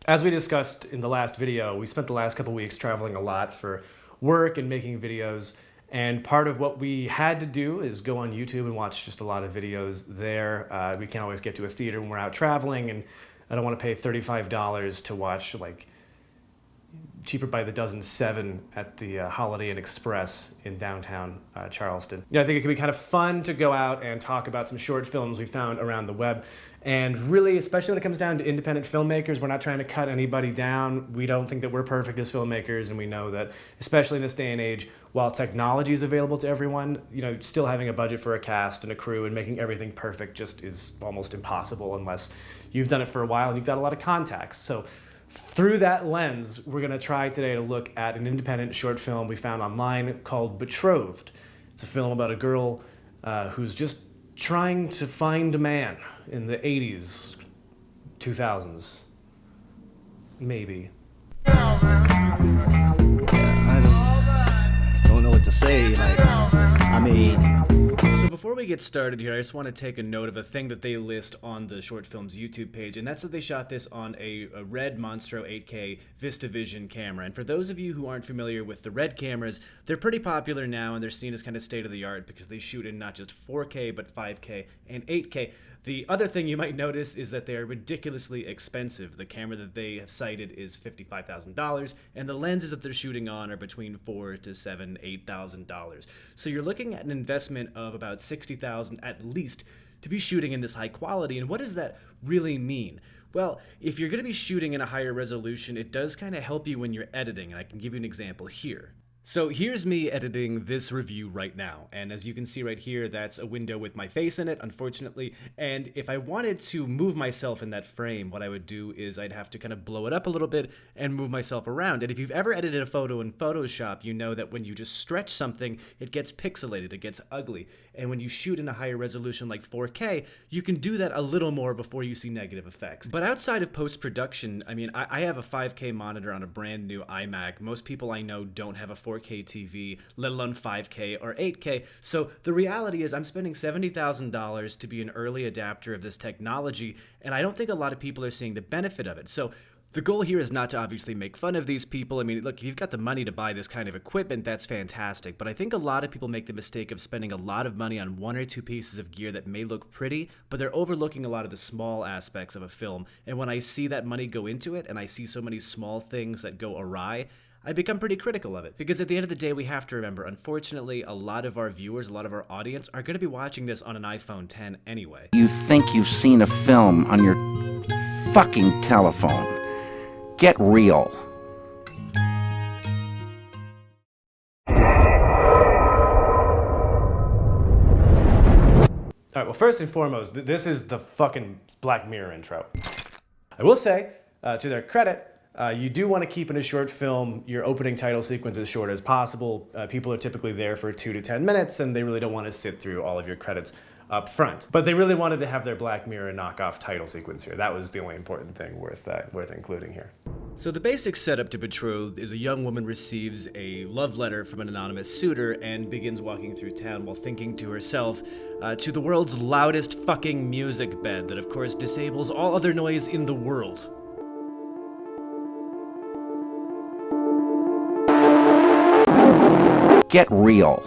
As we discussed in the last video, we spent the last couple weeks traveling a lot for work and making videos. And part of what we had to do is go on YouTube and watch just a lot of videos there. We can't always get to a theater when we're out traveling, and I don't want to pay $35 to watch like cheaper by the dozen 7 at the Holiday Inn Express in downtown Charleston. Yeah, I think it could be kind of fun to go out and talk about some short films we found around the web. And really, especially when it comes down to independent filmmakers, we're not trying to cut anybody down. We don't think that we're perfect as filmmakers, and we know that, especially in this day and age, while technology is available to everyone, still having a budget for a cast and a crew and making everything perfect just is almost impossible unless you've done it for a while and you've got a lot of contacts. So through that lens, we're going to try today to look at an independent short film we found online called Betrothed. It's a film about a girl who's just trying to find a man in the 80s, 2000s, maybe. I don't know what to say. So before we get started here, I just want to take a note of a thing that they list on the Short Films YouTube page, and that's that they shot this on a Red Monstro 8K VistaVision camera. And for those of you who aren't familiar with the Red cameras, they're pretty popular now, and they're seen as kind of state-of-the-art because they shoot in not just 4K, but 5K and 8K. The other thing you might notice is that they're ridiculously expensive. The camera that they have cited is $55,000, and the lenses that they're shooting on are between $4,000 to $7,000, $8,000. So you're looking at an investment of about $60,000 at least to be shooting in this high quality. And what does that really mean? Well, if you're going to be shooting in a higher resolution, it does kind of help you when you're editing, and I can give you an example here. So here's me editing this review right now, and as you can see right here, that's a window with my face in it, unfortunately, and if I wanted to move myself in that frame, what I would do is I'd have to kind of blow it up a little bit and move myself around. And if you've ever edited a photo in Photoshop, you know that when you just stretch something, it gets pixelated, it gets ugly, and when you shoot in a higher resolution like 4K, you can do that a little more before you see negative effects. But outside of post-production, I mean, I have a 5K monitor on a brand new iMac. Most people I know don't have a 4K TV, let alone 5K or 8K. So the reality is I'm spending $70,000 to be an early adapter of this technology, and I don't think a lot of people are seeing the benefit of it. So the goal here is not to obviously make fun of these people. I mean, look, if you've got the money to buy this kind of equipment, that's fantastic. But I think a lot of people make the mistake of spending a lot of money on 1 or 2 pieces of gear that may look pretty, but they're overlooking a lot of the small aspects of a film. And when I see that money go into it, and I see so many small things that go awry, I become pretty critical of it. Because at the end of the day, we have to remember, unfortunately, a lot of our viewers, a lot of our audience are going to be watching this on an iPhone 10 anyway. You think you've seen a film on your fucking telephone. Get real. All right, well, first and foremost, this is the fucking Black Mirror intro. I will say, to their credit, you do want to keep in a short film your opening title sequence as short as possible. People are typically there for 2 to 10 minutes, and they really don't want to sit through all of your credits up front. But they really wanted to have their Black Mirror knockoff title sequence here. That was the only important thing worth including here. So the basic setup to Betrothed is a young woman receives a love letter from an anonymous suitor and begins walking through town while thinking to herself, to the world's loudest fucking music bed that of course disables all other noise in the world. Get real.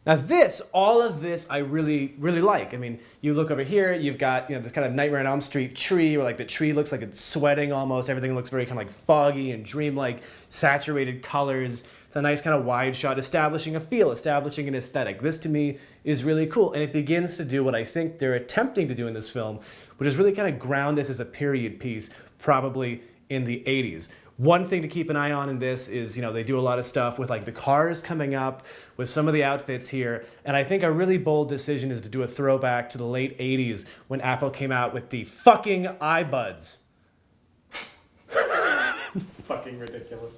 Now all of this I really, really like. I mean, you look over here, you've got, this kind of Nightmare on Elm Street tree, where like the tree looks like it's sweating almost. Everything looks very kind of like foggy and dreamlike, saturated colors. It's a nice kind of wide shot, establishing a feel, establishing an aesthetic. This to me is really cool, and it begins to do what I think they're attempting to do in this film, which is really kind of ground this as a period piece, probably in the 80s. One thing to keep an eye on in this is, they do a lot of stuff with like the cars coming up, with some of the outfits here. And I think a really bold decision is to do a throwback to the late 80s when Apple came out with the fucking iBuds. It's fucking ridiculous.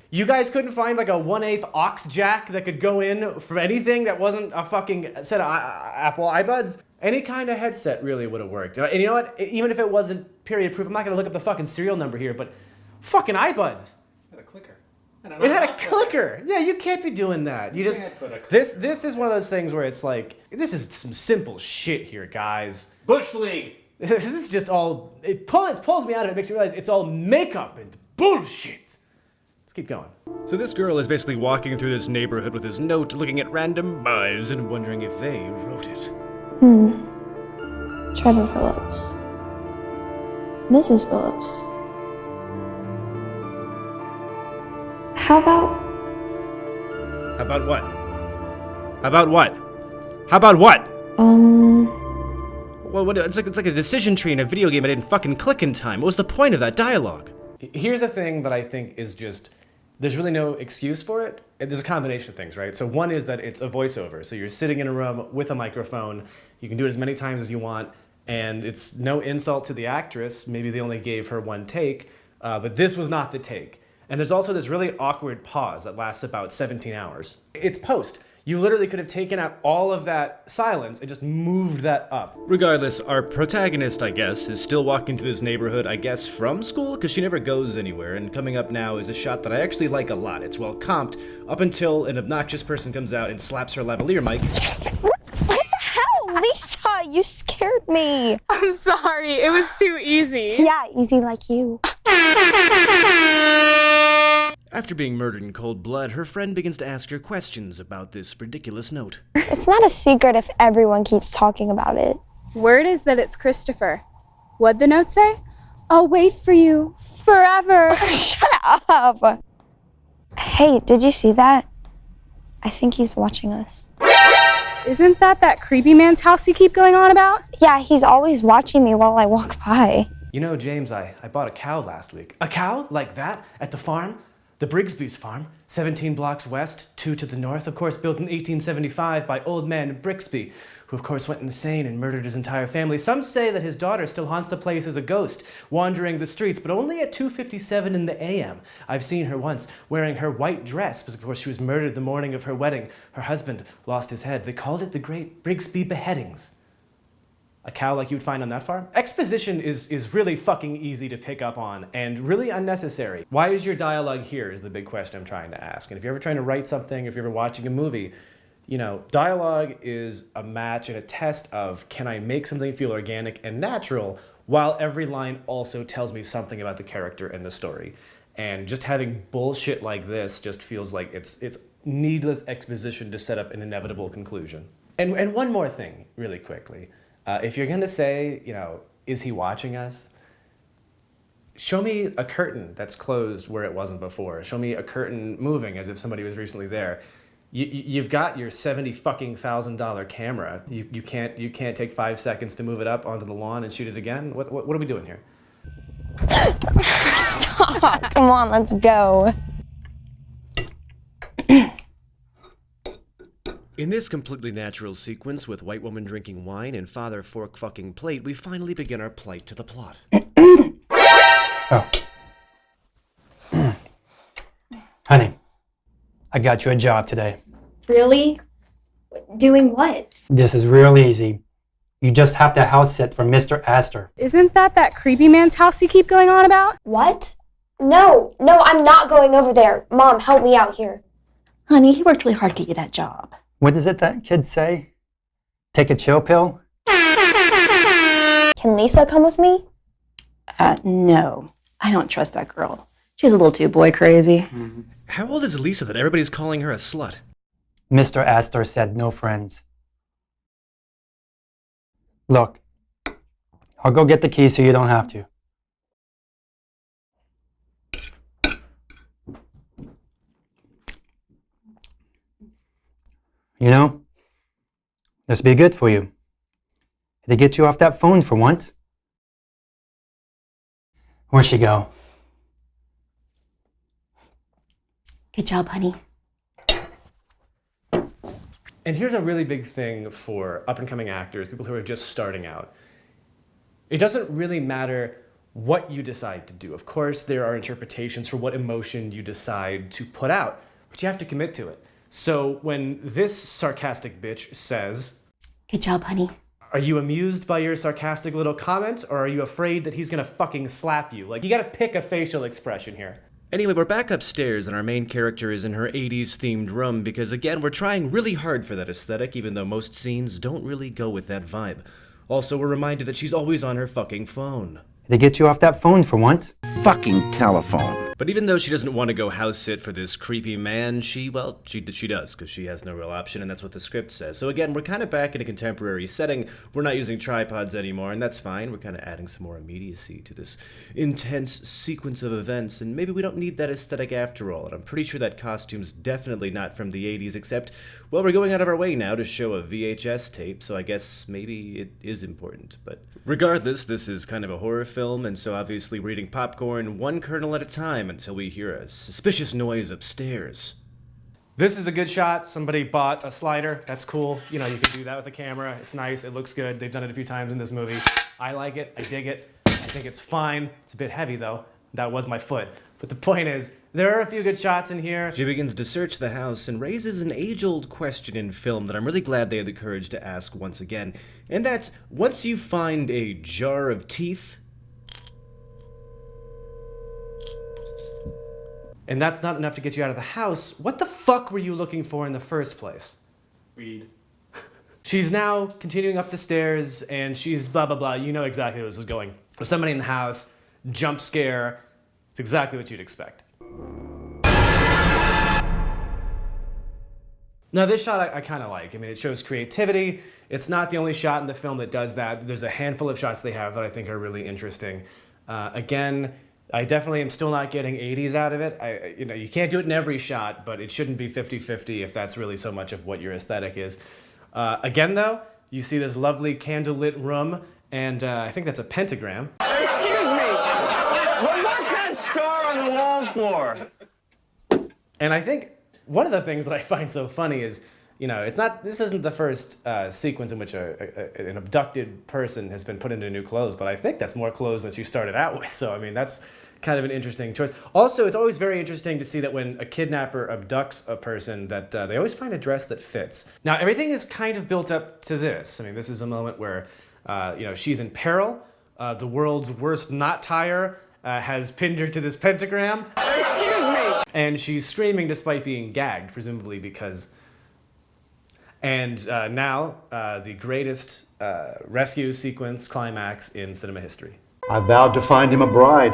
You guys couldn't find like a 1/8 aux jack that could go in for anything that wasn't a fucking set of Apple iBuds? Any kind of headset really would have worked. And you know what? Even if it wasn't period proof, I'm not gonna look up the fucking serial number here, but fucking iBuds. It had a clicker. It had a clicker. Yeah, you can't be doing that. You just can't put a clicker. This is one of those things where it's like, this is some simple shit here, guys. Bush League. This is just all, it pulls me out of it, makes me realize it's all makeup and bullshit. Let's keep going. So this girl is basically walking through this neighborhood with this note, looking at random boys and wondering if they wrote it. Trevor Phillips. Mrs. Phillips. How about... How about what? How about what? How about what? Well, what, it's like a decision tree in a video game I didn't fucking click in time. What was the point of that dialogue? Here's a thing that I think is just, there's really no excuse for it. There's a combination of things, right? So one is that it's a voiceover. So you're sitting in a room with a microphone. You can do it as many times as you want. And it's no insult to the actress. Maybe they only gave her one take, but this was not the take. And there's also this really awkward pause that lasts about 17 hours. It's post. You literally could have taken out all of that silence and just moved that up. Regardless, our protagonist, I guess, is still walking through this neighborhood, I guess, from school, because she never goes anywhere, and coming up now is a shot that I actually like a lot. It's well comped, up until an obnoxious person comes out and slaps her lavalier mic. What the hell, Lisa? You scared me. I'm sorry, it was too easy. Yeah, easy like you. After being murdered in cold blood, her friend begins to ask her questions about this ridiculous note. It's not a secret if everyone keeps talking about it. Word is that it's Christopher. What'd the note say? I'll wait for you forever. Shut up! Hey, did you see that? I think he's watching us. Isn't that creepy man's house you keep going on about? Yeah, he's always watching me while I walk by. You know, James, I bought a cow last week. A cow? Like that? At the farm? The Brigsby's farm, 17 blocks west, 2 to the north, of course built in 1875 by Old Man Brixby, who of course went insane and murdered his entire family. Some say that his daughter still haunts the place as a ghost, wandering the streets, but only at 2:57 in the a.m. I've seen her once, wearing her white dress, because of course she was murdered the morning of her wedding. Her husband lost his head. They called it the Great Brigsby Beheadings. A cow like you'd find on that farm? Exposition is really fucking easy to pick up on and really unnecessary. Why is your dialogue here is the big question I'm trying to ask. And if you're ever trying to write something, if you're ever watching a movie, you know, dialogue is a match and a test of, can I make something feel organic and natural while every line also tells me something about the character and the story. And just having bullshit like this just feels like it's needless exposition to set up an inevitable conclusion. And one more thing, really quickly. If you're gonna say, you know, is he watching us? Show me a curtain that's closed where it wasn't before. Show me a curtain moving as if somebody was recently there. You've got your $70,000 camera. You can't take 5 seconds to move it up onto the lawn and shoot it again. What are we doing here? Stop! Come on, let's go. In this completely natural sequence with white woman drinking wine and father fork fucking plate, we finally begin our plight to the plot. Oh. Honey, I got you a job today. Really? Doing what? This is real easy. You just have to house sit for Mr. Astor. Isn't that creepy man's house you keep going on about? What? No, I'm not going over there. Mom, help me out here. Honey, he worked really hard to get you that job. What is it that kids say? Take a chill pill? Can Lisa come with me? No. I don't trust that girl. She's a little too boy crazy. How old is Lisa that everybody's calling her a slut? Mr. Astor said no friends. Look, I'll go get the key so you don't have to. You know, this will be good for you. To get you off that phone for once. Where'd she go? Good job, honey. And here's a really big thing for up-and-coming actors, people who are just starting out. It doesn't really matter what you decide to do. Of course, there are interpretations for what emotion you decide to put out, but you have to commit to it. So when this sarcastic bitch says, Good job, honey. are you amused by your sarcastic little comment, or are you afraid that he's gonna fucking slap you? Like, you gotta pick a facial expression here. Anyway, we're back upstairs and our main character is in her 80s themed room because again, we're trying really hard for that aesthetic even though most scenes don't really go with that vibe. Also, we're reminded that she's always on her fucking phone. They get you off that phone for once. Fucking telephone. But even though she doesn't want to go house sit for this creepy man, she does, because she has no real option, and that's what the script says. So again, we're kind of back in a contemporary setting. We're not using tripods anymore, and that's fine. We're kind of adding some more immediacy to this intense sequence of events, and maybe we don't need that aesthetic after all. And I'm pretty sure that costume's definitely not from the 80s, except, well, we're going out of our way now to show a VHS tape, so I guess maybe it is important. But regardless, this is kind of a horror film, and so obviously we're eating popcorn one kernel at a time until we hear a suspicious noise upstairs. This is a good shot. Somebody bought a slider. That's cool. You know, you can do that with a camera. It's nice. It looks good. They've done it a few times in this movie. I like it. I dig it. I think it's fine. It's a bit heavy, though. That was my foot. But the point is, there are a few good shots in here. She begins to search the house and raises an age-old question in film that I'm really glad they had the courage to ask once again. And that's, once you find a jar of teeth, and that's not enough to get you out of the house, what the fuck were you looking for in the first place? Weed. She's now continuing up the stairs, and she's blah, blah, blah. You know exactly where this is going. There's somebody in the house, jump scare. It's exactly what you'd expect. Now, this shot I kind of like. I mean, it shows creativity. It's not the only shot in the film that does that. There's a handful of shots they have that I think are really interesting. Again, I definitely am still not getting 80s out of it. You can't do it in every shot, but it shouldn't be 50-50 if that's really so much of what your aesthetic is. Again, though, you see this lovely candlelit room, and I think that's a pentagram. Excuse me, what's that star on the wall for? And I think one of the things that I find so funny is, this isn't the first sequence in which an abducted person has been put into new clothes, but I think that's more clothes than you started out with. So, I mean, that's kind of an interesting choice. Also, it's always very interesting to see that when a kidnapper abducts a person that they always find a dress that fits. Now, everything is kind of built up to this. I mean, this is a moment where, she's in peril. The world's worst knot tire has pinned her to this pentagram. Excuse me. And she's screaming despite being gagged, presumably because... And now, the greatest rescue sequence climax in cinema history. I vowed to find him a bride.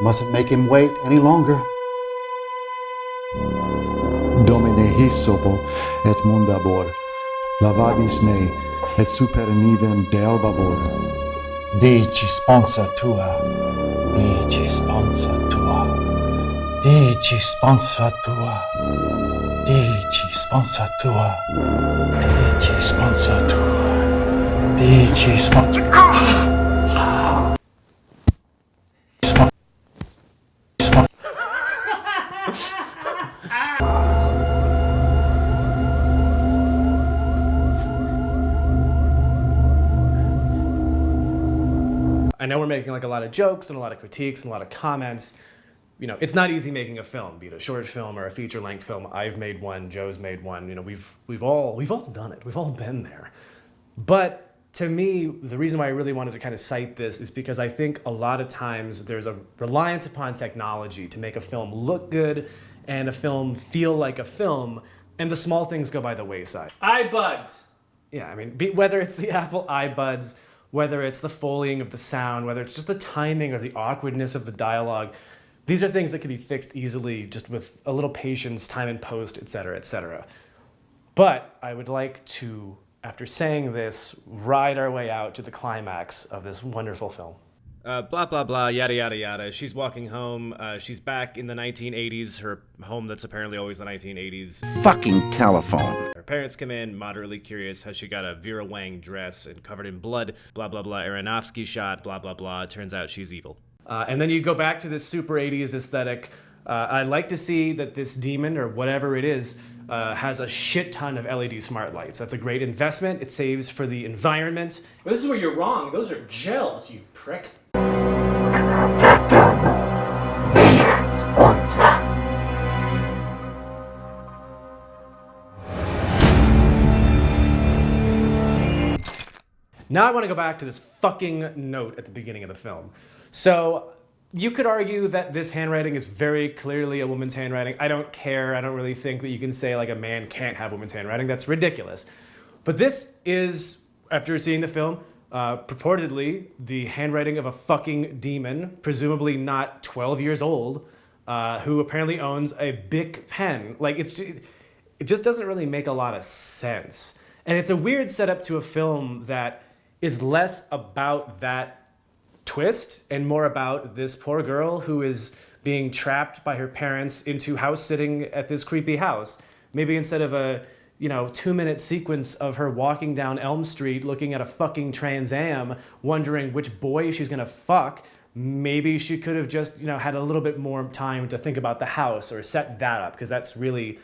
Mustn't make him wait any longer. Domine hisopo et mundabor, lavabis me et super nivem delbabor. Dici sponsa tua, dici sponsa tua, dici sponsa tua, dici sponsa tua, dici sponsa tua, dici sponsa... I know we're making like a lot of jokes and a lot of critiques and a lot of comments. It's not easy making a film, be it a short film or a feature-length film. I've made one, Joe's made one. We've all done it. We've all been there. But to me, the reason why I really wanted to kind of cite this is because I think a lot of times there's a reliance upon technology to make a film look good and a film feel like a film, and the small things go by the wayside. iBuds. Yeah, I mean, whether it's the Apple iBuds, whether it's the Foleying of the sound, whether it's just the timing or the awkwardness of the dialogue, these are things that can be fixed easily just with a little patience, time in post, etc., etc. But I would like to, after saying this, ride our way out to the climax of this wonderful film. Blah, blah, blah, yada, yada, yada. She's walking home. She's back in the 1980s, her home that's apparently always the 1980s. Fucking telephone. Her parents come in, moderately curious how she got a Vera Wang dress and covered in blood. Blah, blah, blah. Aronofsky shot. Blah, blah, blah. Turns out she's evil. And then you go back to this super 80s aesthetic. I'd like to see that this demon, or whatever it is, has a shit ton of LED smart lights. That's a great investment. It saves for the environment. Well, this is where you're wrong. Those are gels, you prick. Now I want to go back to this fucking note at the beginning of the film. So you could argue that this handwriting is very clearly a woman's handwriting. I don't care. I don't really think that you can say like a man can't have women's handwriting. That's ridiculous. But this is after seeing the film, purportedly the handwriting of a fucking demon, presumably not 12 years old, who apparently owns a Bic pen. Like, it just doesn't really make a lot of sense. And it's a weird setup to a film that is less about that twist and more about this poor girl who is being trapped by her parents into house sitting at this creepy house. Maybe instead of a 2-minute sequence of her walking down Elm Street looking at a fucking Trans Am, wondering which boy she's gonna fuck, maybe she could have just, had a little bit more time to think about the house or set that up, because that's really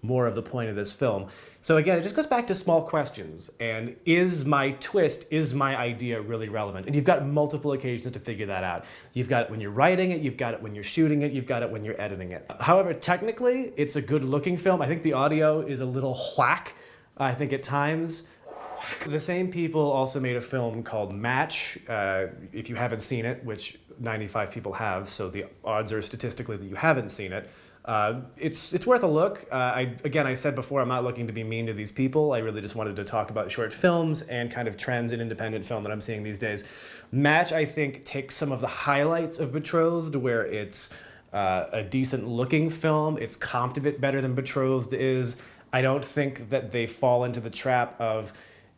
more of the point of this film. So again, it just goes back to small questions. And is my twist, is my idea really relevant? And you've got multiple occasions to figure that out. You've got it when you're writing it, you've got it when you're shooting it, you've got it when you're editing it. However, technically, it's a good looking film. I think the audio is a little whack, I think at times. The same people also made a film called Match. If you haven't seen it, which 95 people have, so the odds are statistically that you haven't seen it. It's worth a look. I said before, I'm not looking to be mean to these people. I really just wanted to talk about short films and kind of trends in independent film that I'm seeing these days. Match, I think, takes some of the highlights of Betrothed, where it's a decent looking film. It's comped a bit better than Betrothed is. I don't think that they fall into the trap of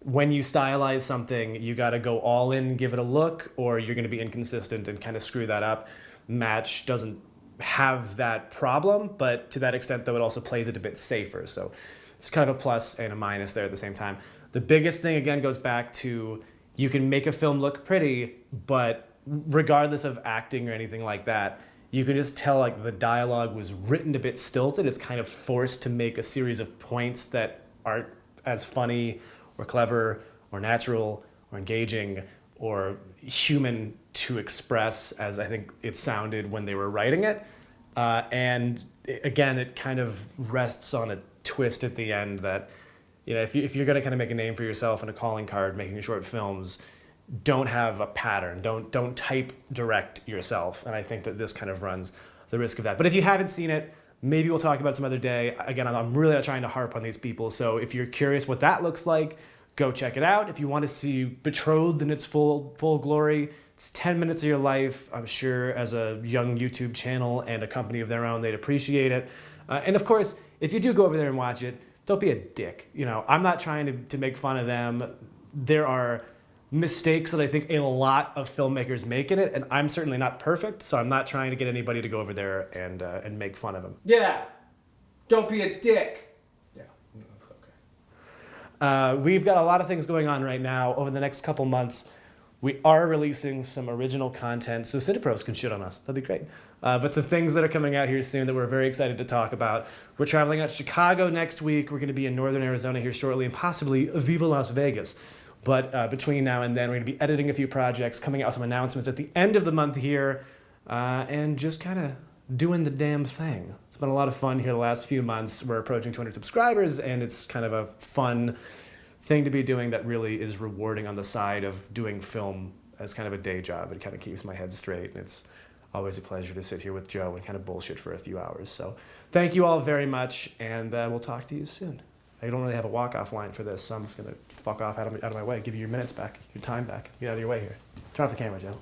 when you stylize something, you got to go all in, give it a look, or you're going to be inconsistent and kind of screw that up. Match doesn't have that problem, but to that extent, though, it also plays it a bit safer. So it's kind of a plus and a minus there at the same time. The biggest thing, again, goes back to you can make a film look pretty, but regardless of acting or anything like that, you can just tell like the dialogue was written a bit stilted. It's kind of forced to make a series of points that aren't as funny or clever or natural or engaging or human to express as I think it sounded when they were writing it. And again, it kind of rests on a twist at the end that, if you're going to kind of make a name for yourself and a calling card making short films, don't have a pattern. Don't type direct yourself. And I think that this kind of runs the risk of that. But if you haven't seen it, maybe we'll talk about it some other day. Again, I'm really not trying to harp on these people. So if you're curious what that looks like, go check it out. If you want to see Betrothed in its full glory, it's 10 minutes of your life. I'm sure as a young YouTube channel and a company of their own, they'd appreciate it. And of course, if you do go over there and watch it, don't be a dick. I'm not trying to make fun of them. There are mistakes that I think a lot of filmmakers make in it, and I'm certainly not perfect, so I'm not trying to get anybody to go over there and make fun of them. Yeah. Don't be a dick. Yeah, that's okay. We've got a lot of things going on right now. Over the next couple months, we are releasing some original content, so Cinepros can shit on us. That'd be great. But some things that are coming out here soon that we're very excited to talk about. We're traveling out to Chicago next week. We're going to be in Northern Arizona here shortly, and possibly Viva Las Vegas. But between now and then, we're going to be editing a few projects, coming out with some announcements at the end of the month here, and just kind of doing the damn thing. It's been a lot of fun here the last few months. We're approaching 200 subscribers, and it's kind of a fun thing to be doing that really is rewarding on the side of doing film as kind of a day job. It kind of keeps my head straight, and it's always a pleasure to sit here with Joe and kind of bullshit for a few hours. So thank you all very much, and we'll talk to you soon. I don't really have a walk-off line for this, so I'm just going to fuck off out of my way, give you your minutes back, your time back. Get out of your way here. Turn off the camera, Joe.